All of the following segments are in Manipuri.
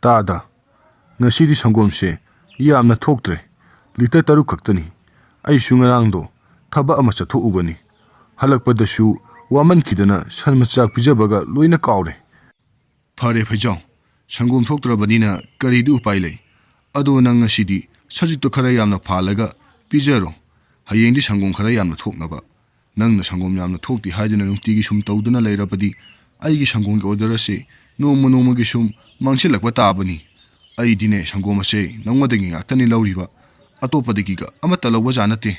S ngasi sangomse yamna thoktre liter taru kaktani ai sungarangdo thaba ama chatho ubani halakpadashu waman kidana sanmacha pijabaga loina kawre phare phajau sangom thoktrabanina karidu upai ado nang ngasidi sajito khara yamna phalaga pijaro hayengdi sangom khara yamna thoknaba nangna sangom yamna thokti haidina nungtigi sum tawduna leirabadi aigi sangom gi order ase noma gi sum mangsilakba tabani ai dine sangom ase nangmadagi ngakani lawriba atopadagi ga amata lawba janate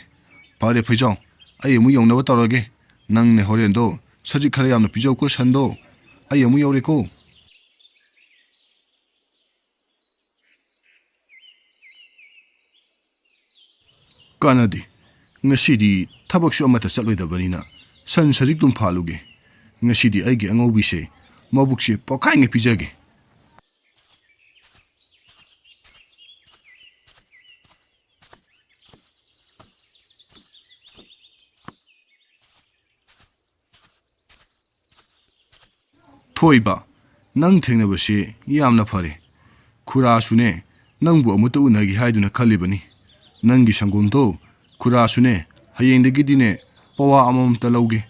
phare phajau ai amu yongnaba tawrage nang ne horendo saji khara yamna pijau ko sando ai amu yore ko kanadi ngasidi thabak shu amata challoidabanina san sajik tum phaluge ngasidi aigi angobi se mabukse pokai nge pijage thoiba nang thengnabase yamna phare khura sune nangbu amuta unagi haiduna khalibani nangi sangomdo khura sune hayengdagi dine pawa amam talauge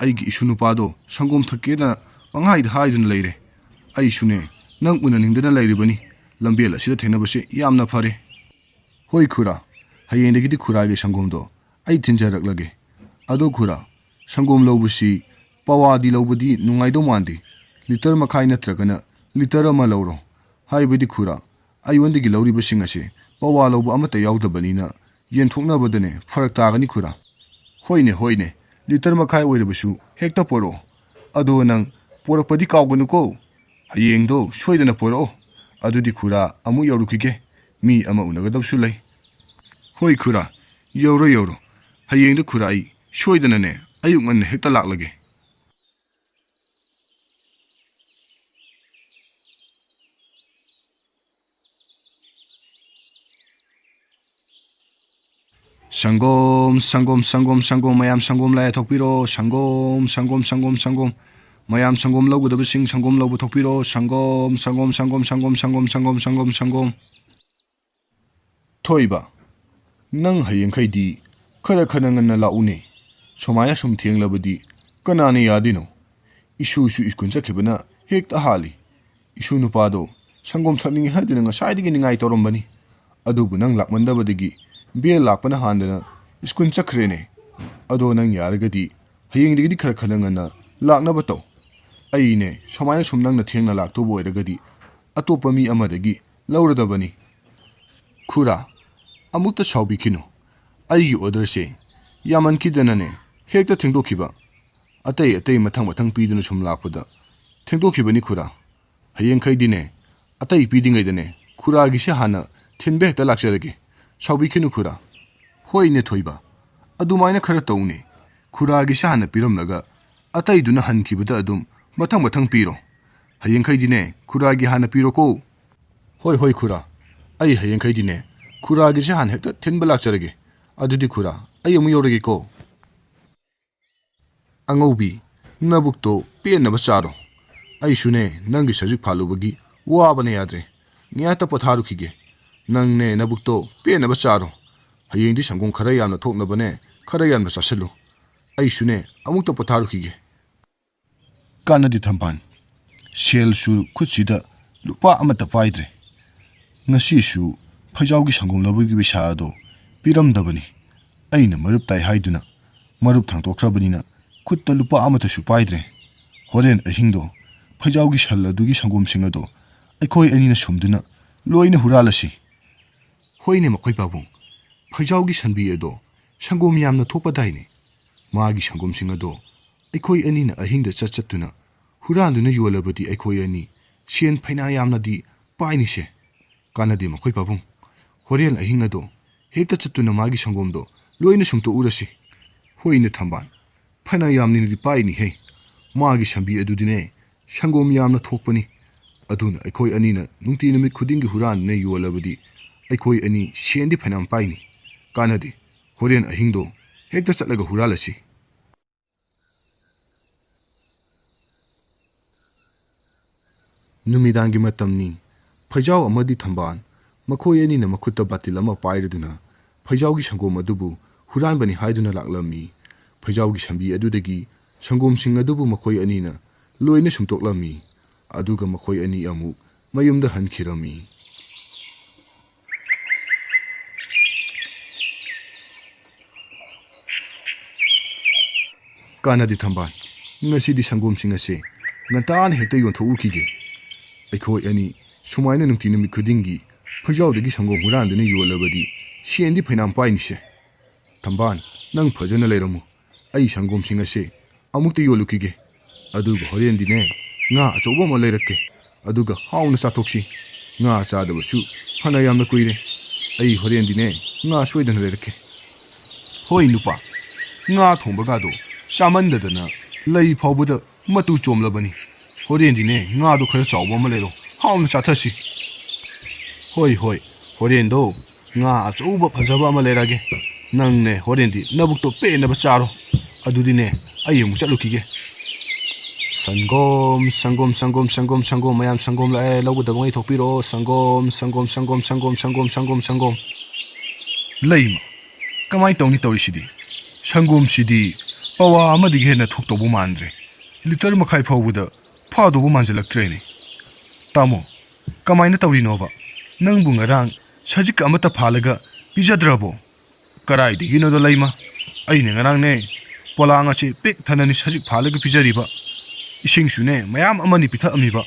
aigi isunupado sangom thakeda panghai haiduna leire ai sune nang unaningdana leiribani lambela sida thengnabase yamna phare hoi khura hayengdagi di khura ge sangomdo ai tinjaraklage ado khura sangom lawbusi pawa di lawbudi nungaido mandi liter makhai natragana liter ama lawro haibadi khura ai wondigi lawribasing ase pawa lawbu amata yawdabanina yenthoknabadane farak tagani khura hoine liter makhai oirabasu hekta poro ado nang porakpadi kawganu ko hayengdo soidana poro adudi khura amu yawrukige mi ama unagadabsu lei hoi khura yawro hayengdo khura ai soidana ne ayuk ngan hekta laklage Sangom mayam sangom lai thokpiro sangom mayam sangom lawgudaba sing sangom lawbu thokpiro sangom thoiba nang hayengkhaidi khara nganna laune somaya sum thienglabadi kanani yadino isu iskun chakhibana hekta hali isu nupado sangom thakningi hadina ngasai digi ningai torombani adubu nang lakmandabadigi bel lakpana handana skun chakrene ado nang yaragadi hayengdigi khara ngana laknaba taw aine somaya sumnang na thiengna lakto boiragadi atopa mi amadagi lawradabani khura amukta saubikino aigi order se yaman kidanane hekta thengdokhiba atei mathang piduna sum lakpada thengdokhibani khura hayengkhaidine atei pidingaidane khura gi se hana thinbe heta lakserage saubikino khura hoine thoiba adumaina khara tawne khura gi se hana piramlaga atei duna hankibada adum mathang piro hayengkhaidine khura gi hana piro ko hoi khura ai hayengkhaidine khura gi se han hekta thinba lakserage adudi khura ai amu yorage ko angobi nabukto penaba charo ai sune nangi sajik phalubagi wabane yadre ngata potharu khige nangne nabukto penaba charo hayengdi sangom khara yamna thoknabane khara yamna chaselu ai sune amukta potharu khige kanadi thampan sel su khuchida lupa amata paidre ngasi su phajaugi sangom labagi bisado piramdabani aina marup tai haiduna marup thangtokhrabani khutta lupa amata su paidre horen ahingdo phajaugi shalladugi sangom singado aikhoi anina sumduna loina huralasi hoine makhoi babu phajaugi sanbi ado sangom yamna thokpadaine magi sangom singado aikhoi anina ahingda chattuna huranduna yolabadi aikhoi ani sien phaina yamna di painise kanadi makhoi babu horen ahingado hekta chattuna magi sangomdo loina sumto urasi hoine thamban phana yamni di paini he magi sambi adudine sangom yamna thokpani aduna aikhoi anina nungti numit khudingi huran ne yolabadi aikhoi ani sendi phanam paini kanadi horen ahingdo hekta chatlaga huralasi numidangi matamni ꯐꯩꯖꯥꯎ ꯑꯃꯗꯤ ꯊꯝꯕꯥꯜ ꯃꯈꯣꯏ ꯑꯅꯤꯅ ꯃꯈꯨꯠꯇ ꯕꯥꯇꯤꯜ ꯑꯃ ꯄꯥꯏꯔꯗꯨꯅ ꯐꯩꯖꯥꯎꯒꯤ ꯁꯪꯒꯣꯝ ꯑꯗꯨꯕꯨ ꯍꯨꯔꯥꯟꯕꯅꯤ ꯍꯥꯏꯗꯨꯅ ꯂꯥꯛꯂꯝꯃꯤ꯫ ꯐꯩꯖꯥꯎꯒꯤ ꯁꯝꯕꯤ ꯑꯗꯨꯗꯒꯤ ꯁꯪꯒꯣꯝꯁꯤꯡ ꯑꯗꯨꯕꯨ ꯃꯈꯣꯏ ꯑꯅꯤꯅ ꯂꯣꯏꯅ ꯁꯨꯝꯇꯣꯛꯂꯝꯃꯤ꯫ ꯑꯗꯨꯒ ꯃꯈꯣꯏ ꯑꯅꯤ ꯑꯃꯨꯛ ꯃꯌꯨꯝꯗ ꯍꯟꯈꯤꯔꯝꯃꯤ꯫ ꯀꯥꯟꯅꯗꯦ ꯊꯝꯕꯥꯜ, ꯉꯁꯤꯗꯤ ꯁꯪꯒꯣꯝꯁꯤꯡ ꯑꯁꯤ ꯉꯟꯇꯥꯅ ꯍꯦꯛꯇ ꯌꯣꯟꯊꯣꯛꯎꯈꯤꯒꯦ꯫ ꯑꯩꯈꯣꯏ ꯑꯅꯤ ꯁꯨꯃꯥꯏꯅ ꯅꯨꯡꯇꯤ ꯅꯨꯃꯤꯠ ꯈꯨꯗꯤꯡꯒꯤ ꯐꯩꯖꯥꯎꯗꯒꯤ ꯁꯪꯒꯣꯝ ꯍꯨꯔꯥꯟꯗꯨꯅ ꯌꯣꯜꯂꯕꯗꯤ ꯁꯦꯟꯗꯤ ꯐꯩꯅꯥꯝ ꯄꯥꯏꯅꯤꯁꯦ꯫ ꯊꯝꯕꯥꯜ, ꯅꯪ ꯐꯖꯅ ꯂꯩꯔꯝꯃꯨ, ꯑꯩ ꯁꯪꯒꯣꯝꯁꯤꯡ ꯑꯁꯤ ꯑꯃꯨꯛꯇ ꯌꯣꯜꯂꯨꯈꯤꯒꯦ꯫ ꯑꯗꯨꯒ ꯍꯣꯔꯦꯟꯗꯤꯅꯦ ꯉꯥ ꯑꯆꯧꯕ ꯑꯃ ꯂꯩꯔꯛꯀꯦ, ꯑꯗꯨꯒ ꯍꯥꯎꯅ ꯆꯥꯊꯣꯛꯁꯤ꯫ ꯉꯥ ꯆꯥꯗꯕꯁꯨ ꯐꯅ ꯌꯥꯝꯅ ꯀꯨꯏꯔꯦ꯫ ꯑꯩ ꯍꯣꯔꯦꯟꯗꯤꯅꯦ ꯉꯥ ꯁꯣꯏꯗꯅ ꯂꯩꯔꯛꯀꯦ꯫ ꯍꯣꯏ ꯅꯨꯄꯥ, ꯉꯥ ꯊꯣꯡꯕꯒꯥꯗꯣ ꯆꯥꯃꯟꯗꯗꯅ ꯂꯩ ꯐꯥꯎꯕꯗ ꯃꯇꯨ ꯆꯣꯝꯂꯕꯅꯤ꯫ ꯍꯣꯔꯦꯟꯗꯤꯅꯦ ꯉꯥꯗꯣ ꯈꯔ ꯆꯥꯎꯕ ꯑꯃ ꯂꯩꯔꯣ, ꯍꯥꯎꯅ ꯆꯥꯊꯁꯤ꯫ ꯍꯣꯏ ꯍꯣꯏ, ꯍꯣꯔꯦꯟꯗꯣ ꯉꯥ ꯑꯆꯧꯕ ꯐꯖꯕ ꯑꯃ ꯂꯩꯔꯛꯑꯒꯦ꯫ ꯅꯪꯅꯦ ꯍꯣꯔꯦꯟꯗꯤ ꯅꯕꯨꯛꯇꯣ ꯄꯦꯟꯅꯕ ꯆꯥꯔꯣ꯫ ꯑꯗꯨꯗꯤꯅꯦ ꯑꯩ ꯑꯃꯨꯛ ꯆꯠꯂꯨꯈꯤꯒꯦ꯫ ꯁꯪꯒꯣꯝ ꯁꯪꯒꯣꯝ ꯁꯪꯒꯣꯝ ꯁꯪꯒꯣꯝ ꯁꯪꯒꯣꯝ, ꯃꯌꯥꯝ ꯁꯪꯒꯣꯝ ꯂꯥꯛꯑꯦ, ꯂꯧꯒꯗꯕꯉꯩ ꯊꯣꯛꯄꯤꯔꯣ꯫ ꯁꯪꯒꯣꯝ ꯁꯪꯒꯣꯝ ꯁꯪꯒꯣꯝ ꯁꯪꯒꯣꯝ ꯁꯪꯒꯣꯝ ꯁꯪꯒꯣꯝ ꯁꯪꯒꯣꯝ꯫ ꯂꯩꯃ, ꯀꯃꯥꯏ ꯇꯧꯅꯤ ꯇꯧꯔꯤꯁꯤꯗꯤ? ꯁꯪꯒꯣꯝꯁꯤꯗꯤ ꯄꯋꯥ ꯑꯃꯗꯒꯤ ꯍꯦꯟꯅ ꯊꯣꯛꯇꯧꯕ ꯃꯥꯟꯗ꯭ꯔꯦ꯫ ꯂꯤꯇꯔ ꯃꯈꯥꯏ ꯐꯥꯎꯕꯗ ꯐꯥꯗꯧꯕ ꯃꯥꯟꯁꯤꯜꯂꯛꯇ꯭ꯔꯦꯅꯦ꯫ ꯇꯥꯃꯣ, ꯀꯃꯥꯏꯅ ꯇꯧꯔꯤꯅꯣꯕ? ꯅꯪꯕꯨ ꯉꯔꯥꯡ ꯁꯖꯤꯛ ꯑꯃꯠꯇ ꯐꯥꯜꯂꯒ ꯄꯤꯖꯗ꯭ꯔꯕꯣ? ꯀꯔꯥꯏꯗꯒꯤꯅꯣꯗ ꯂꯩꯃ, ꯑꯩꯅ ꯉꯔꯥꯡꯅꯦ ꯄꯣꯂꯥꯡ ꯑꯁꯤ ꯄꯤꯛ ꯊꯟꯅꯅꯤ ꯁꯖꯤꯛ ꯐꯥꯜꯂꯒ ꯄꯤꯖꯔꯤꯕ꯫ ꯏꯁꯤꯡꯁꯨꯅꯦ ꯃꯌꯥꯝ ꯑꯃꯅꯤ ꯄꯤꯊꯛꯑꯝꯃꯤꯕ꯫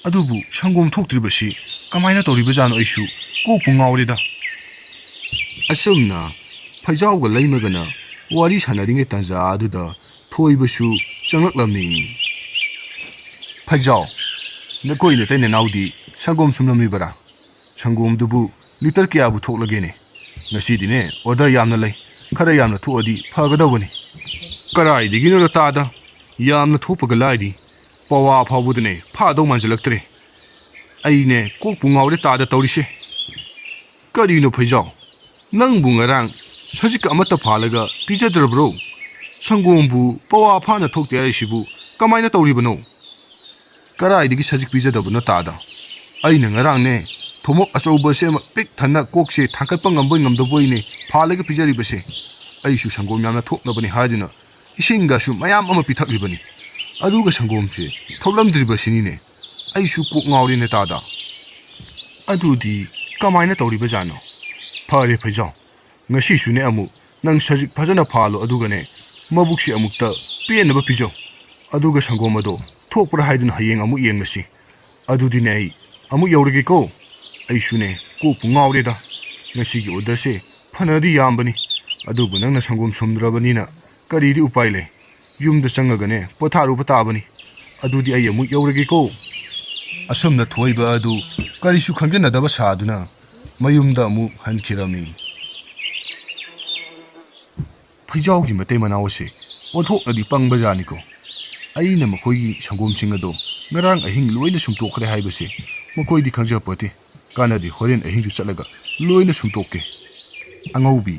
ꯑꯗꯨꯕꯨ ꯁꯪꯒꯣꯝ ꯊꯣꯛꯇ꯭ꯔꯤꯕꯁꯤ ꯀꯃꯥꯏꯅ ꯇꯧꯔꯤꯕꯖꯥꯠꯅꯣ ꯑꯩꯁꯨ ꯀꯣꯛꯄꯨ ꯉꯥꯎꯔꯦꯗ꯫ ꯑꯁꯨꯝꯅ ꯐꯩꯖꯥꯎꯒ ꯂꯩꯃꯒꯅ ꯋꯥꯔꯤ ꯁꯥꯟꯅꯔꯤꯉꯩ ꯇꯥꯟꯖꯥ ꯑꯗꯨꯗ ꯊꯣꯏꯕꯁꯨ ꯆꯪꯂꯛꯂꯝꯃꯤ꯫ ꯐꯩꯖꯥꯎ, ꯅꯈꯣꯏ ꯅꯇꯩ ꯅꯅꯥꯎꯗꯤ ꯁꯪꯒꯣꯝ ꯁꯨꯝꯂꯝꯃꯤꯕꯔꯥ? ꯁꯪꯒꯣꯝꯗꯨꯕꯨ ꯂꯤꯇꯔ ꯀꯌꯥꯕꯨ ꯊꯣꯛꯂꯒꯦꯅꯦ? ꯉꯁꯤꯗꯤꯅꯦ ꯑꯣꯔꯗꯔ ꯌꯥꯝꯅ ꯂꯩ, ꯈꯔ ꯌꯥꯝꯅ ꯊꯣꯛꯑꯗꯤ ꯐꯒꯗꯧꯕꯅꯤ꯫ ꯀꯔꯥꯏꯗꯒꯤꯅꯣꯗ ꯇꯥꯗ, ꯌꯥꯝꯅ ꯊꯣꯛꯄꯒ ꯂꯥꯏꯔꯤ ꯄꯋꯥ ꯐꯥꯎꯕꯗꯅꯦ ꯐꯥꯗꯧ ꯃꯥꯟꯁꯤꯜꯂꯛꯇ꯭ꯔꯦ꯫ ꯑꯩꯅꯦ ꯀꯣꯛꯄꯨ ꯉꯥꯎꯔꯦ ꯇꯥꯗ ꯇꯧꯔꯤꯁꯦ꯫ ꯀꯔꯤꯅꯣ ꯐꯩꯖꯥꯎ, ꯅꯪꯕꯨ ꯉꯔꯥꯡ ꯁꯖꯤꯛ ꯑꯃꯠꯇ ꯐꯥꯜꯂꯒ ꯄꯤꯖꯗ꯭ꯔꯕ꯭ꯔꯣ? ꯁꯪꯒꯣꯝꯕꯨ ꯄꯋꯥ ꯐꯥꯅ ꯊꯣꯛꯇꯦ ꯍꯥꯏꯔꯤꯁꯤꯕꯨ ꯀꯃꯥꯏꯅ ꯇꯧꯔꯤꯕꯅꯣ? ꯀꯔꯥꯏꯗꯒꯤ ꯁꯖꯤꯛ ꯄꯤꯖꯗꯕꯅꯣ ꯇꯥꯗ? ꯑꯩꯅ ꯉꯔꯥꯡꯅꯦ ꯊꯨꯃꯣꯛ ꯑꯆꯧꯕꯁꯦ ꯄꯤꯛ ꯊꯟꯅ ꯀꯣꯛꯁꯦ ꯊꯥꯡꯒꯠꯄ ꯉꯝꯕꯣꯏ ꯉꯝꯗꯕꯣꯏꯅꯦ ꯐꯥꯜꯂꯒ ꯄꯤꯖꯔꯤꯕꯁꯦ꯫ ꯑꯩꯁꯨ ꯁꯪꯒꯣꯝ ꯌꯥꯝꯅ ꯊꯣꯛꯅꯕꯅꯤ ꯍꯥꯏꯗꯨꯅ ꯏꯁꯤꯡꯒꯁꯨ ꯃꯌꯥꯝ ꯑꯃ ꯄꯤꯊꯛꯂꯤꯕꯅꯤ꯫ ꯑꯗꯨꯒ ꯁꯪꯒꯣꯝꯁꯦ ꯊꯣꯛꯂꯝꯗ꯭ꯔꯤꯕꯁꯤꯅꯤꯅꯦ꯫ ꯑꯩꯁꯨ ꯀꯣꯛ ꯉꯥꯎꯔꯦꯅꯦ ꯇꯥꯗ꯫ ꯑꯗꯨꯗꯤ ꯀꯃꯥꯏꯅ ꯇꯧꯔꯤꯕꯖꯥꯠꯅꯣ? ꯐꯔꯦ ꯐꯩꯖꯥꯎ, ꯉꯁꯤꯁꯨꯅꯦ ꯑꯃꯨꯛ ꯅꯪ ꯁꯖꯤꯛ ꯐꯖꯅ ꯐꯥꯜꯂꯣ, ꯑꯗꯨꯒꯅꯦ ꯃꯕꯨꯛꯁꯤ ꯑꯃꯨꯛꯇ ꯄꯦꯟꯅꯕ ꯄꯤꯖꯧ꯫ ꯑꯗꯨꯒ ꯁꯪꯒꯣꯝ ꯑꯗꯣ ꯊꯣꯛꯄ꯭ꯔꯥ ꯍꯥꯏꯗꯨꯅ ꯍꯌꯦꯡ ꯑꯃꯨꯛ ꯌꯦꯡꯂꯁꯤ꯫ ꯑꯗꯨꯗꯤꯅꯦ ꯑꯩ ꯑꯃꯨꯛ ꯌꯧꯔꯒꯦꯀꯣ꯫ ꯑꯩꯁꯨꯅꯦ ꯀꯣꯛꯄꯨ ꯉꯥꯎꯔꯦꯗ꯫ ꯉꯁꯤꯒꯤ ꯑꯣꯔꯗꯔꯁꯦ ꯐꯅꯗꯤ ꯌꯥꯝꯕꯅꯤ, ꯑꯗꯨꯕꯨ ꯅꯪꯅ ꯁꯪꯒꯣꯝ ꯁꯨꯝꯗ꯭ꯔꯕꯅꯤꯅ ꯀꯔꯤꯗꯤ ꯎꯄꯥꯏ ꯂꯩ? ꯌꯨꯝꯗ ꯆꯪꯉꯒꯅꯦ ꯄꯣꯊꯥꯔꯨꯕ ꯇꯥꯕꯅꯤ꯫ ꯑꯗꯨꯗꯤ ꯑꯩ ꯑꯃꯨꯛ ꯌꯧꯔꯒꯦꯀꯣ꯫ ꯑꯁꯨꯝꯅ ꯊꯣꯏꯕ ꯑꯗꯨ ꯀꯔꯤꯁꯨ ꯈꯪꯖꯟꯅꯗꯕ ꯁꯥꯗꯨꯅ ꯃꯌꯨꯝꯗ ꯑꯃꯨꯛ ꯍꯟꯈꯤꯔꯝꯃꯤ꯫ ꯐꯩꯖꯥꯎꯒꯤ ꯃꯇꯩ ꯃꯅꯥꯎ ꯑꯁꯤ ꯑꯣꯟꯊꯣꯛꯅꯗꯤ ꯄꯪꯕꯖꯥꯠꯅꯤꯀꯣ꯫ ꯑꯩꯅ ꯃꯈꯣꯏꯒꯤ ꯁꯪꯒꯣꯝꯁꯤꯡ ꯑꯗꯣ ꯉꯔꯥꯡ ꯑꯍꯤꯡ ꯂꯣꯏꯅ ꯁꯨꯝꯇꯣꯛꯈ꯭ꯔꯦ ꯍꯥꯏꯕꯁꯦ ꯃꯈꯣꯏꯗꯤ ꯈꯪꯖꯄꯣꯠꯇꯦ꯫ ꯀꯥꯟꯅꯗꯦ, ꯍꯣꯔꯦꯟ ꯑꯍꯤꯡꯁꯨ ꯆꯠꯂꯒ ꯂꯣꯏꯅ ꯁꯨꯝꯇꯣꯛꯀꯦ꯫ ꯑꯉꯧꯕꯤ,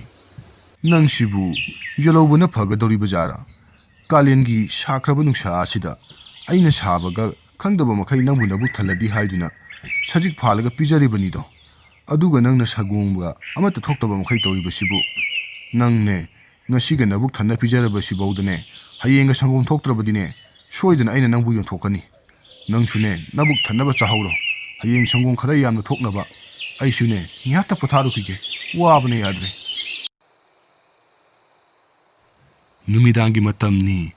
ꯅꯪꯁꯤꯕꯨ ꯌꯦꯜꯍꯧꯕꯅ ꯐꯒꯗꯧꯔꯤꯕꯖꯥꯔꯥ? ꯀꯥꯂꯦꯟꯒꯤ ꯁꯥꯈ꯭ꯔꯕ ꯅꯨꯡꯁꯥ ꯑꯁꯤꯗ ꯑꯩꯅ ꯁꯥꯕꯒ ꯈꯪꯗꯕ ꯃꯈꯩ ꯅꯪꯕꯨ ꯅꯕꯨꯛ ꯊꯜꯂꯗꯤ ꯍꯥꯏꯗꯨꯅ ꯁꯖꯤꯛ ꯐꯥꯜꯂꯒ ꯄꯤꯖꯔꯤꯕꯅꯤꯗꯣ꯫ ꯑꯗꯨꯒ ꯅꯪꯅ ꯁꯪꯒꯣꯝꯒ ꯑꯃꯠꯇ ꯊꯣꯛꯇꯕ ꯃꯈꯩ ꯇꯧꯔꯤꯕꯁꯤꯕꯨ, ꯅꯪꯅꯦ ꯉꯁꯤꯒ ꯅꯕꯨꯛ ꯊꯟꯅ ꯄꯤꯖꯔꯕꯁꯤꯐꯥꯎꯗꯅꯦ ꯍꯌꯦꯡꯒ ꯁꯪꯒꯣꯝ ꯊꯣꯛꯇ꯭ꯔꯕꯗꯤꯅꯦ ꯁꯣꯏꯗꯅ ꯑꯩꯅ ꯅꯪꯕꯨ ꯌꯣꯟꯊꯣꯛꯀꯅꯤ꯫ ꯅꯪꯁꯨꯅꯦ ꯅꯕꯨꯛ ꯊꯟꯅꯕ ꯆꯥꯍꯧꯔꯣ, ꯍꯌꯦꯡ ꯁꯪꯒꯣꯝ ꯈꯔ ꯌꯥꯝꯅ ꯊꯣꯛꯅꯕ꯫ ꯑꯩꯁꯨꯅꯦ ꯉꯥꯏꯍꯥꯛꯇ ꯄꯣꯊꯥꯔꯨꯈꯤꯒꯦ, ꯋꯥꯕꯅ ꯌꯥꯗ꯭ꯔꯦ꯫ ꯅꯨꯃꯤꯗꯥꯡꯒꯤ ꯃꯇꯝꯅꯤ꯫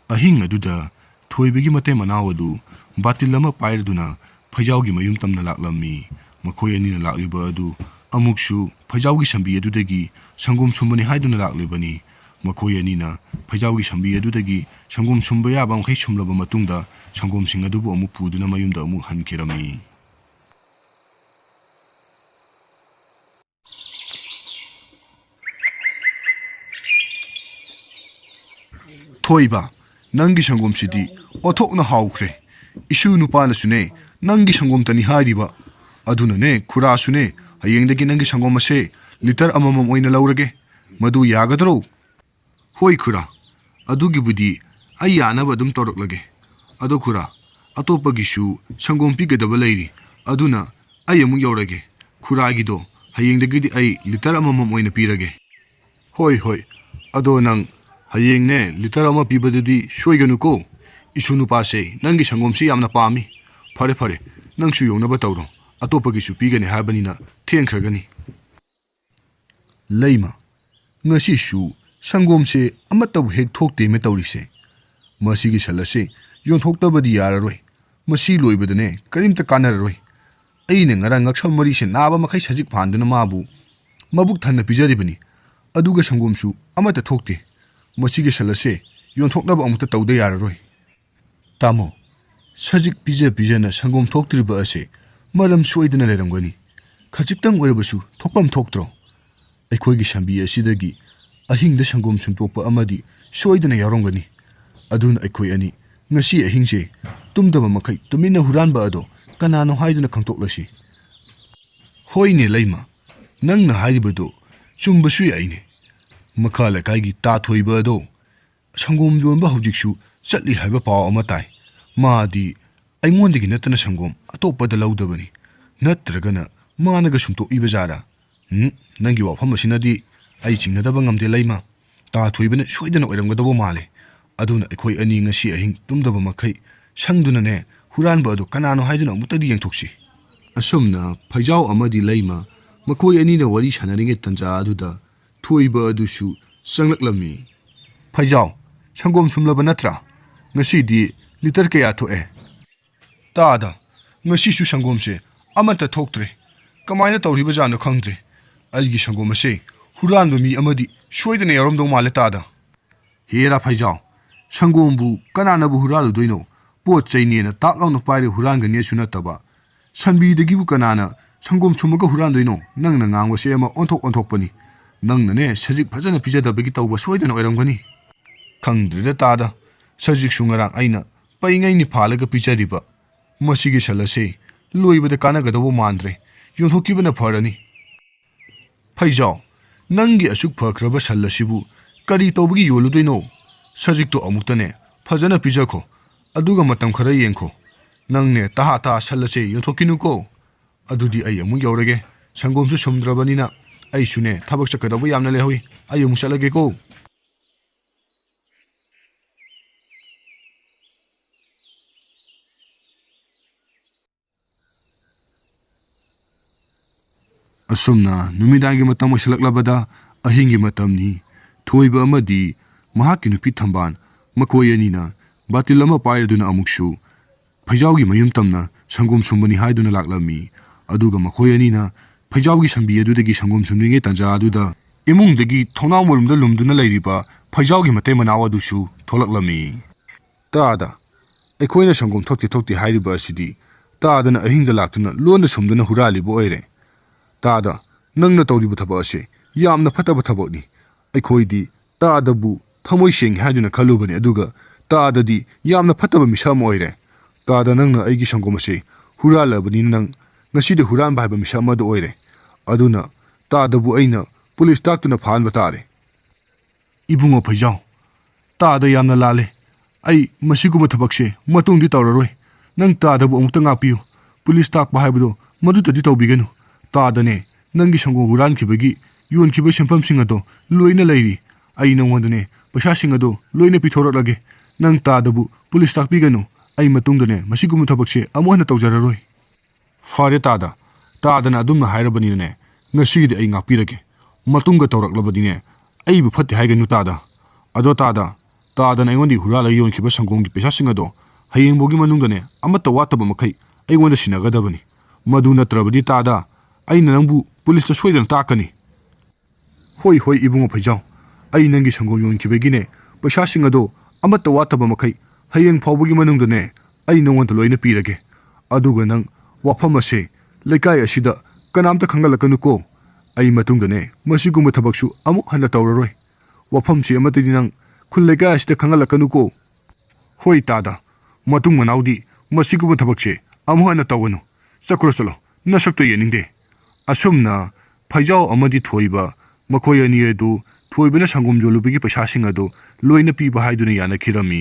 ꯑꯍꯤꯡ ꯑꯗꯨꯗ ꯊꯣꯏꯕꯒꯤ ꯃꯇꯩ ꯃꯅꯥꯎ ꯑꯗꯨ ꯕꯥꯇꯤꯜ ꯑꯃ ꯄꯥꯏꯔꯗꯨꯅ ꯐꯩꯖꯥꯎꯒꯤ ꯃꯌꯨꯝ ꯇꯝꯅ ꯂꯥꯛꯂꯝꯃꯤ꯫ ꯃꯈꯣꯏ ꯑꯅꯤꯅ ꯂꯥꯛꯂꯤꯕ ꯑꯗꯨ ꯑꯃꯨꯛꯁꯨ ꯐꯩꯖꯥꯎꯒꯤ ꯁꯝꯕꯤ ꯑꯗꯨꯗꯒꯤ ꯁꯪꯒꯣꯝ ꯁꯨꯝꯕꯅꯤ ꯍꯥꯏꯗꯨꯅ ꯂꯥꯛꯂꯤꯕꯅꯤ꯫ ꯃꯈꯣꯏ ꯑꯅꯤꯅ ꯐꯩꯖꯥꯎꯒꯤ ꯁꯝꯕꯤ ꯑꯗꯨꯗꯒꯤ ꯁꯪꯒꯣꯝ ꯁꯨꯝꯕ ꯌꯥꯕ ꯃꯈꯩ ꯁꯨꯝꯂꯕ ꯃꯇꯨꯡꯗ ꯁꯪꯒꯣꯝꯁꯤꯡ ꯑꯗꯨꯕꯨ ꯑꯃꯨꯛ ꯄꯨꯗꯨꯅ ꯃꯌꯨꯝꯗ ꯑꯃꯨꯛ ꯍꯟꯈꯤꯔꯝꯃꯤ꯫ ꯊꯣꯏꯕ, ꯅꯪꯒꯤ ꯁꯪꯒꯣꯝꯁꯤꯗꯤ ꯑꯣꯟꯊꯣꯛꯅ ꯍꯥꯎꯈ꯭ꯔꯦ꯫ ꯏꯁꯨ ꯅꯨꯄꯥꯅꯁꯨꯅꯦ ꯅꯪꯒꯤ ꯁꯪꯒꯣꯝꯇꯅꯤ ꯍꯥꯏꯔꯤꯕ꯫ ꯑꯗꯨꯅꯅꯦ ꯈꯨꯔꯥꯁꯨꯅꯦ ꯍꯌꯦꯡꯗꯒꯤ ꯅꯪꯒꯤ ꯁꯪꯒꯣꯝ ꯑꯁꯦ ꯂꯤꯇꯔ ꯑꯃꯃꯝ ꯑꯣꯏꯅ ꯂꯧꯔꯒꯦ꯫ ꯃꯗꯨ ꯌꯥꯒꯗ꯭ꯔꯣ? ꯍꯣꯏ ꯈꯨꯔꯥ, ꯑꯗꯨꯒꯤꯕꯨꯗꯤ ꯑꯩ ꯌꯥꯅꯕ ꯑꯗꯨꯝ ꯇꯧꯔꯛꯂꯒꯦ꯫ ꯑꯗꯣ ꯈꯨꯔꯥ, ꯑꯇꯣꯞꯄꯒꯤꯁꯨ ꯁꯪꯒꯣꯝ ꯄꯤꯒꯗꯕ ꯂꯩꯔꯤ, ꯑꯗꯨꯅ ꯑꯩ ꯑꯃꯨꯛ ꯌꯧꯔꯒꯦ ꯈꯨꯔꯥꯒꯤꯗꯣ ꯍꯌꯦꯡꯗꯒꯤꯗꯤ ꯑꯩ ꯂꯤꯇꯔ ꯑꯃꯃꯝ ꯑꯣꯏꯅ ꯄꯤꯔꯒꯦ ꯍꯣꯏ ꯍꯣꯏ ꯑꯗꯣ ꯅꯪ ꯍꯌꯦꯡꯅꯦ ꯂꯤꯇꯔ ꯑꯃ ꯄꯤꯕꯗꯨꯗꯤ ꯁꯣꯏꯒꯅꯨꯀꯣ ꯏꯁꯨ ꯅꯨꯄꯥꯁꯦ ꯅꯪꯒꯤ ꯁꯪꯒꯣꯝꯁꯤ ꯌꯥꯝꯅ ꯄꯥꯝꯃꯤ ꯐꯔꯦ ꯐꯔꯦ ꯅꯪꯁꯨ ꯌꯧꯅꯕ ꯇꯧꯔꯣ ꯑꯇꯣꯞꯄꯒꯤꯁꯨ ꯄꯤꯒꯅꯤ ꯍꯥꯏꯕꯅꯤꯅ ꯊꯦꯡꯈ꯭ꯔꯒꯅꯤ ꯂꯩꯃ ꯉꯁꯤꯁꯨ ꯁꯪꯒꯣꯝꯁꯦ ꯑꯃꯠꯇꯕꯨ ꯍꯦꯛ ꯊꯣꯛꯇꯦꯃꯦ ꯇꯧꯔꯤꯁꯦ ꯃꯁꯤꯒꯤ ꯁꯟ ꯑꯁꯤ ꯌꯣꯟꯊꯣꯛꯇꯕꯗꯤ ꯌꯥꯔꯔꯣꯏ ꯃꯁꯤ ꯂꯣꯏꯕꯗꯅꯦ ꯀꯔꯤꯝꯇ ꯀꯥꯟꯅꯔꯔꯣꯏ ꯑꯩꯅ ꯉꯔꯥꯡ ꯉꯛꯁꯝ ꯃꯔꯤꯁꯦ ꯅꯥꯕ ꯃꯈꯩ ꯁꯖꯤꯛ ꯐꯥꯟꯗꯨꯅ ꯃꯥꯕꯨ ꯃꯕꯨꯛ ꯊꯟꯅ ꯄꯤꯖꯔꯤꯕꯅꯤ ꯑꯗꯨꯒ ꯁꯪꯒꯣꯝꯁꯨ ꯑꯃꯠꯇ ꯊꯣꯛꯇꯦ ꯃꯁꯤꯒꯤ ꯁꯟ ꯑꯁꯤ ꯌꯣꯟꯊꯣꯛꯅꯕ ꯑꯃꯨꯛꯇ ꯇꯧꯗ ꯌꯥꯔꯔꯣꯏ ꯇꯥꯃꯣ ꯁꯖꯤꯛ ꯄꯤꯖ ꯄꯤꯖꯅ ꯁꯪꯒꯣꯝ ꯊꯣꯛꯇ꯭ꯔꯤꯕ ꯑꯁꯤ ꯃꯔꯝ ꯁꯣꯏꯗꯅ ꯂꯩꯔꯝꯒꯅꯤ ꯈꯖꯤꯛꯇꯪ ꯑꯣꯏꯔꯕꯁꯨ ꯊꯣꯛꯐꯝ ꯊꯣꯛꯇ꯭ꯔꯣ ꯑꯩꯈꯣꯏꯒꯤ ꯁꯝꯕꯤ ꯑꯁꯤꯗꯒꯤ ꯑꯍꯤꯡꯗ ꯁꯪꯒꯣꯝ ꯁꯨꯡꯇꯣꯛꯄ ꯑꯃꯗꯤ ꯁꯣꯏꯗꯅ ꯌꯥꯎꯔꯝꯒꯅꯤ ꯑꯗꯨꯅ ꯑꯩꯈꯣꯏ ꯑꯅꯤ ꯉꯁꯤ ꯑꯍꯤꯡꯁꯦ ꯇꯨꯝꯗꯕ ꯃꯈꯩ ꯇꯨꯃꯤꯟꯅ ꯍꯨꯔꯥꯟꯕ ꯑꯗꯣ ꯀꯅꯥꯅꯣ ꯍꯥꯏꯗꯨꯅ ꯈꯪꯇꯣꯛꯂꯁꯤ ꯍꯣꯏꯅꯦ ꯂꯩꯃ ꯅꯪꯅ ꯍꯥꯏꯔꯤꯕꯗꯣ ꯆꯨꯝꯕꯁꯨ ꯌꯥꯏꯅꯦ ꯃꯈꯥ ꯂꯩꯀꯥꯏꯒꯤ ꯇꯥꯊꯣꯏꯕ ꯑꯗꯣ ꯁꯪꯒꯣꯝ ꯌꯣꯟꯕ ꯍꯧꯖꯤꯛꯁꯨ ꯆꯠꯂꯤ ꯍꯥꯏꯕ ꯄꯥꯎ ꯑꯃ ꯇꯥꯏ ꯃꯥꯗꯤ ꯑꯩꯉꯣꯟꯗꯒꯤ ꯅꯠꯇꯅ ꯁꯪꯒꯣꯝ ꯑꯇꯣꯞꯄꯗ ꯂꯧꯗꯕꯅꯤ ꯅꯠꯇ꯭ꯔꯒꯅ ꯃꯥꯅꯒ ꯁꯨꯡꯇꯣꯛꯏꯕ ꯖꯥꯔꯥ ꯅꯪꯒꯤ ꯋꯥꯐꯝ ꯑꯁꯤꯅꯗꯤ ꯑꯩ ꯆꯤꯡꯅꯗꯕ ꯉꯝꯗꯦ ꯂꯩꯃ ꯇꯥꯊꯣꯏꯕꯅ ꯁꯣꯏꯗꯅ ꯑꯣꯏꯔꯝꯒꯗꯧꯕ ꯃꯥꯜꯂꯦ ꯑꯗꯨꯅ ꯑꯩꯈꯣꯏ ꯑꯅꯤ ꯉꯁꯤ ꯑꯍꯤꯡ ꯇꯨꯝꯗꯕ ꯃꯈꯩ ꯁꯪꯗꯨꯅꯅꯦ ꯍꯨꯔꯥꯟꯕ ꯑꯗꯨ ꯀꯅꯥꯅꯣ ꯍꯥꯏꯗꯨꯅ ꯑꯃꯨꯛꯇꯗꯤ ꯌꯦꯡꯊꯣꯛꯁꯤ ꯑꯁꯨꯝꯅ ꯐꯩꯖꯥꯎ ꯑꯃꯗꯤ ꯂꯩꯃ ꯃꯈꯣꯏ ꯑꯅꯤꯅ ꯋꯥꯔꯤ ꯁꯥꯟꯅꯔꯤꯉꯩ ꯇꯟꯖꯥ ꯑꯗꯨꯗ ꯊꯣꯏꯕ ꯑꯗꯨꯁꯨ ꯆꯪꯂꯛꯂꯝꯃꯤ ꯐꯩꯖꯥꯎ ꯁꯪꯒꯣꯝ ꯁꯨꯝꯂꯕ ꯅꯠꯇ꯭ꯔꯥ ꯉꯁꯤꯗꯤ ꯂꯤꯇꯔ ꯀꯌꯥ ꯊꯣꯛꯑꯦ ꯇꯥꯗ ꯉꯁꯤꯁꯨ ꯁꯪꯒꯣꯝꯁꯦ ꯑꯃꯠꯇ ꯊꯣꯛꯇ꯭ꯔꯦ ꯀꯃꯥꯏꯅ ꯇꯧꯔꯤꯕꯖꯥꯠꯅꯣ ꯈꯪꯗ꯭ꯔꯦ ꯑꯩꯒꯤ ꯁꯪꯒꯣꯝ ꯑꯁꯦ ꯍꯨꯔꯥꯟꯕ ꯃꯤ ꯑꯃꯗꯤ ꯁꯣꯏꯗꯅ ꯌꯥꯎꯔꯝꯗꯧ ꯃꯥꯜꯂꯦ ꯇꯥꯗ ꯍꯦꯔꯥ ꯐꯩꯖꯥꯎ ꯁꯪꯒꯣꯝꯕꯨ ꯀꯅꯥꯅꯕꯨ ꯍꯨꯔꯥꯜꯂꯨꯗꯣꯏꯅꯣ ꯄꯣꯠ ꯆꯩꯅꯦꯅ ꯇꯥꯛ ꯂꯥꯎꯅ ꯄꯥꯏꯔꯒ ꯍꯨꯔꯥꯟꯒꯅꯤꯁꯨ ꯅꯠꯇꯕ ꯁꯟꯕꯤꯗꯒꯤꯕꯨ ꯀꯅꯥꯅ ꯁꯪꯒꯣꯝ ꯁꯨꯝꯃꯒ ꯍꯨꯔꯥꯟꯗꯣꯏꯅꯣ ꯅꯪꯅ ꯉꯥꯡꯕꯁꯦ ꯑꯃ ꯑꯣꯟꯊꯣꯛꯄꯅꯤ ꯅꯪꯅꯅꯦ ꯁꯖꯤꯛ ꯐꯖꯅ ꯄꯤꯖꯗꯕꯒꯤ ꯇꯧꯕ ꯁꯣꯏꯗꯅ ꯑꯣꯏꯔꯝꯒꯅꯤ ꯈꯪꯗ꯭ꯔꯦꯗ ꯇꯥꯗ ꯁꯖꯤꯛꯁꯨ ꯉꯔꯥꯡ ꯑꯩꯅ ꯄꯩꯉꯩꯅꯤ ꯐꯥꯜꯂꯒ ꯄꯤꯖꯔꯤꯕ ꯃꯁꯤꯒꯤ ꯁꯟ ꯑꯁꯤ ꯂꯣꯏꯕꯗ ꯀꯥꯟꯅꯒꯗꯧꯕ ꯃꯥꯟꯗ꯭ꯔꯦ ꯌꯣꯟꯊꯣꯛꯈꯤꯕꯅ ꯐꯔꯅꯤ ꯐꯩꯖꯥꯎ ꯅꯪꯒꯤ ꯑꯁꯨꯛ ꯐꯈ꯭ꯔꯕ ꯁꯟ ꯑꯁꯤꯕꯨ ꯀꯔꯤ ꯇꯧꯕꯒꯤ ꯌꯣꯜꯂꯨꯗꯣꯏꯅꯣ ꯁꯖꯤꯛꯇꯣ ꯑꯃꯨꯛꯇꯅꯦ ꯐꯖꯅ ꯄꯤꯖꯈꯣ ꯑꯗꯨꯒ ꯃꯇꯝ ꯈꯔ ꯌꯦꯡꯈꯣ ꯅꯪꯅꯦ ꯇꯍꯥ ꯁꯟ ꯑꯁꯤ ꯌꯣꯟꯊꯣꯛꯈꯤꯅꯨꯀꯣ ꯑꯗꯨꯗꯤ ꯑꯩ ꯑꯃꯨꯛ ꯌꯧꯔꯒꯦ ꯁꯪꯒꯣꯝꯁꯨ ꯁꯨꯝꯗ꯭ꯔꯕꯅꯤꯅ ꯑꯩꯁꯨꯅꯦ ꯊꯕꯛ ꯆꯠꯀꯗꯧꯕ ꯌꯥꯝꯅ ꯂꯩꯍꯧꯏ ꯑꯩ ꯑꯃꯨꯛ ꯆꯠꯂꯒꯦꯀꯣ ꯑꯁꯨꯝꯅ ꯅꯨꯃꯤꯗꯥꯡꯒꯤ ꯃꯇꯝ ꯑꯣꯏꯁꯤꯜꯂꯛꯂꯕꯗ ꯑꯍꯤꯡꯒꯤ ꯃꯇꯝꯅꯤ ꯊꯣꯏꯕ ꯑꯃꯗꯤ ꯃꯍꯥꯛꯀꯤ ꯅꯨꯄꯤ ꯊꯝꯕꯥꯜ ꯃꯈꯣꯏ ꯑꯅꯤꯅ ꯕꯥꯇꯤꯜ ꯑꯃ ꯄꯥꯏꯔꯗꯨꯅ ꯑꯃꯨꯛꯁꯨ ꯐꯩꯖꯥꯎꯒꯤ ꯃꯌꯨꯝ ꯇꯝꯅ ꯁꯪꯒꯣꯝ ꯁꯨꯝꯕꯅꯤ ꯍꯥꯏꯗꯨꯅ ꯂꯥꯛꯂꯝꯃꯤ ꯑꯗꯨꯒ ꯃꯈꯣꯏ ꯑꯅꯤꯅ ꯐꯩꯖꯥꯎꯒꯤ ꯁꯟꯕꯤ ꯑꯗꯨꯗꯒꯤ ꯁꯪꯒꯣꯝ ꯁꯨꯝꯂꯤꯉꯩ ꯇꯥꯟꯖꯥ ꯑꯗꯨꯗ ꯏꯃꯨꯡꯗꯒꯤ ꯊꯣꯡꯅꯥꯎ ꯃꯔꯨꯝꯗ ꯂꯨꯝꯗꯨꯅ ꯂꯩꯔꯤꯕ ꯐꯩꯖꯥꯎꯒꯤ ꯃꯇꯩ ꯃꯅꯥꯎ ꯑꯗꯨꯁꯨ ꯊꯣꯛꯂꯛꯂꯝꯃꯤ ꯇꯥꯗ ꯑꯩꯈꯣꯏꯅ ꯁꯪꯒꯣꯝ ꯊꯣꯛꯇꯦ ꯍꯥꯏꯔꯤꯕ ꯑꯁꯤꯗꯤ ꯇꯥꯗꯅ ꯑꯍꯤꯡꯗ ꯂꯥꯛꯇꯨꯅ ꯂꯣꯟꯅ ꯁꯨꯝꯗꯨꯅ ꯍꯨꯔꯥꯜꯂꯤꯕ ꯑꯣꯏꯔꯦ ꯇꯥꯗ ꯅꯪꯅ ꯇꯧꯔꯤꯕ ꯊꯕꯛ ꯑꯁꯤ ꯌꯥꯝꯅ ꯐꯠꯇꯕ ꯊꯕꯛꯅꯤ ꯑꯩꯈꯣꯏꯗꯤ ꯇꯥꯗꯕꯨ ꯊꯃꯣꯏ ꯁꯦꯡꯉꯤ ꯍꯥꯏꯗꯨꯅ ꯈꯜꯂꯨꯕꯅꯤ ꯑꯗꯨꯒ ꯇꯥꯗꯗꯤ ꯌꯥꯝꯅ ꯐꯠꯇꯕ ꯃꯤꯁꯛ ꯑꯃ ꯑꯣꯏꯔꯦ ꯇꯥꯗ ꯅꯪꯅ ꯑꯩꯒꯤ ꯁꯪꯒꯣꯝ ꯑꯁꯤ ꯍꯨꯔꯥꯜꯂꯕꯅꯤꯅ ꯅꯪ ꯉꯁꯤꯗꯤ ꯍꯨꯔꯥꯟꯕ ꯍꯥꯏꯕ ꯃꯤꯁꯛ ꯑꯃꯗ ꯑꯣꯏꯔꯦ ꯑꯗꯨꯅ ꯇꯥꯗꯕꯨ ꯑꯩꯅ ꯄꯨꯂꯤꯁ ꯇꯥꯛꯇꯨꯅ ꯐꯥꯍꯟꯕ ꯇꯥꯔꯦ ꯏꯕꯨꯡꯉꯣ ꯐꯩꯖꯥꯎ ꯇꯥꯗ ꯌꯥꯝꯅ ꯂꯥꯜꯂꯦ ꯑꯩ ꯃꯁꯤꯒꯨꯝꯕ ꯊꯕꯛꯁꯦ ꯃꯇꯨꯡꯗꯤ ꯇꯧꯔꯔꯣꯏ ꯅꯪ ꯇꯥꯗꯕꯨ ꯑꯃꯨꯛꯇ ꯉꯥꯛꯄꯤꯌꯨ ꯄꯨꯂꯤꯁ ꯇꯥꯛꯄ ꯍꯥꯏꯕꯗꯣ ꯃꯗꯨꯇꯗꯤ ꯇꯧꯕꯤꯒꯅꯨ ꯇꯥꯗꯅꯦ ꯅꯪꯒꯤ ꯁꯪꯒꯣꯝ ꯍꯨꯔꯥꯟꯈꯤꯕꯒꯤ ꯌꯣꯟꯈꯤꯕ ꯁꯦꯟꯐꯝꯁꯤꯡ ꯑꯗꯣ ꯂꯣꯏꯅ ꯂꯩꯔꯤ ꯑꯩ ꯅꯉꯣꯟꯗꯅꯦ ꯄꯩꯁꯥꯁꯤꯡ ꯑꯗꯣ ꯂꯣꯏꯅ ꯄꯤꯊꯣꯔꯛꯂꯒꯦ ꯅꯪ ꯇꯥꯗꯕꯨ ꯄꯨꯂꯤꯁ ꯇꯥꯛꯄꯤꯒꯅꯨ ꯑꯩ ꯃꯇꯨꯡꯗꯅꯦ ꯃꯁꯤꯒꯨꯝꯕ ꯊꯕꯛꯁꯦ ꯑꯃꯨꯛ ꯍꯟꯅ ꯇꯧꯖꯔꯔꯣꯏ ꯐꯔꯦ ꯇꯥꯗꯅ ꯑꯗꯨꯝꯅ ꯍꯥꯏꯔꯕꯅꯤꯅꯅꯦ ꯉꯁꯤꯒꯤꯗꯤ ꯑꯩ ꯉꯥꯛꯄꯤꯔꯒꯦ ꯃꯇꯨꯡꯒ ꯇꯧꯔꯛꯂꯕꯗꯤꯅꯦ ꯑꯩꯕꯨ ꯐꯠꯇꯦ ꯍꯥꯏꯒꯅꯨ ꯑꯗꯣ ꯇꯥꯗꯅ ꯑꯩꯉꯣꯟꯗꯒꯤ ꯍꯨꯔꯥꯜꯂꯒ ꯌꯣꯟꯈꯤꯕ ꯁꯪꯒꯣꯝꯒꯤ ꯄꯩꯁꯥꯁꯤꯡ ꯑꯗꯣ ꯍꯌꯦꯡꯐꯥꯎꯒꯤ ꯃꯅꯨꯡꯗꯅꯦ ꯑꯃꯠꯇ ꯋꯥꯠꯇꯕ ꯃꯈꯩ ꯑꯩꯉꯣꯟꯗ ꯁꯤꯟꯅꯒꯗꯕꯅꯤ ꯃꯗꯨ ꯅꯠꯇ꯭ꯔꯕꯗꯤ ꯑꯩꯅ ꯅꯪꯕꯨ ꯄꯨꯂꯤꯁꯇ ꯁꯣꯏꯗꯅ ꯇꯥꯛꯀꯅꯤ ꯍꯣꯏ ꯏꯕꯨꯡꯉꯣ ꯐꯩꯖꯥꯎ ꯑꯩ ꯅꯪꯒꯤ ꯁꯪꯒꯣꯝ ꯌꯣꯟꯈꯤꯕꯒꯤꯅꯦ ꯄꯩꯁꯥꯁꯤꯡ ꯑꯗꯣ ꯑꯃꯠꯇ ꯋꯥꯠꯇꯕ ꯃꯈꯩ ꯍꯌꯦꯡ ꯐꯥꯎꯕꯒꯤ ꯃꯅꯨꯡꯗꯅꯦ ꯑꯩ ꯅꯉꯣꯟꯗ ꯂꯣꯏꯅ ꯄꯤꯔꯒꯦ ꯑꯗꯨꯒ ꯅꯪ ꯋꯥꯐꯝ ꯑꯁꯦ ꯂꯩꯀꯥꯏ ꯑꯁꯤꯗ ꯀꯅꯥꯝꯇ ꯈꯪꯍꯜꯂꯛꯀꯅꯨꯀꯣ ꯑꯩ ꯃꯇꯨꯡꯗꯅꯦ ꯃꯁꯤꯒꯨꯝꯕ ꯊꯕꯛꯁꯨ ꯑꯃꯨꯛ ꯍꯟꯅ ꯇꯧꯔꯔꯣꯏ ꯋꯥꯐꯝꯁꯤ ꯑꯃꯠꯇꯗꯤ ꯅꯪ ꯈꯨꯜ ꯂꯩꯀꯥꯏ ꯑꯁꯤꯗ ꯈꯪꯍꯜꯂꯛꯀꯅꯨꯀꯣ ꯍꯣꯏ ꯃꯇꯨꯡ ꯃꯅꯥꯎꯗꯤ ꯃꯁꯤꯒꯨꯝꯕ ꯊꯕꯛꯁꯦ ꯑꯃꯨꯛ ꯍꯟꯅ ꯇꯧꯒꯅꯨ ꯆꯠꯂꯣ ꯅꯁꯛꯇꯣ ꯌꯦꯡꯅꯤꯡꯗꯦ ꯑꯁꯨꯝꯅ ꯐꯩꯖꯥꯎ ꯑꯃꯗꯤ ꯊꯣꯏꯕ ꯃꯈꯣꯏ ꯑꯅꯤ ꯑꯗꯨ ꯊꯣꯏꯕꯅ ꯁꯪꯒꯣꯝ ꯌꯣꯜꯂꯨꯕꯒꯤ ꯄꯩꯁꯥꯁꯤꯡ ꯑꯗꯨ ꯂꯣꯏꯅ ꯄꯤꯕ ꯍꯥꯏꯗꯨꯅ ꯌꯥꯅꯈꯤꯔꯝꯃꯤ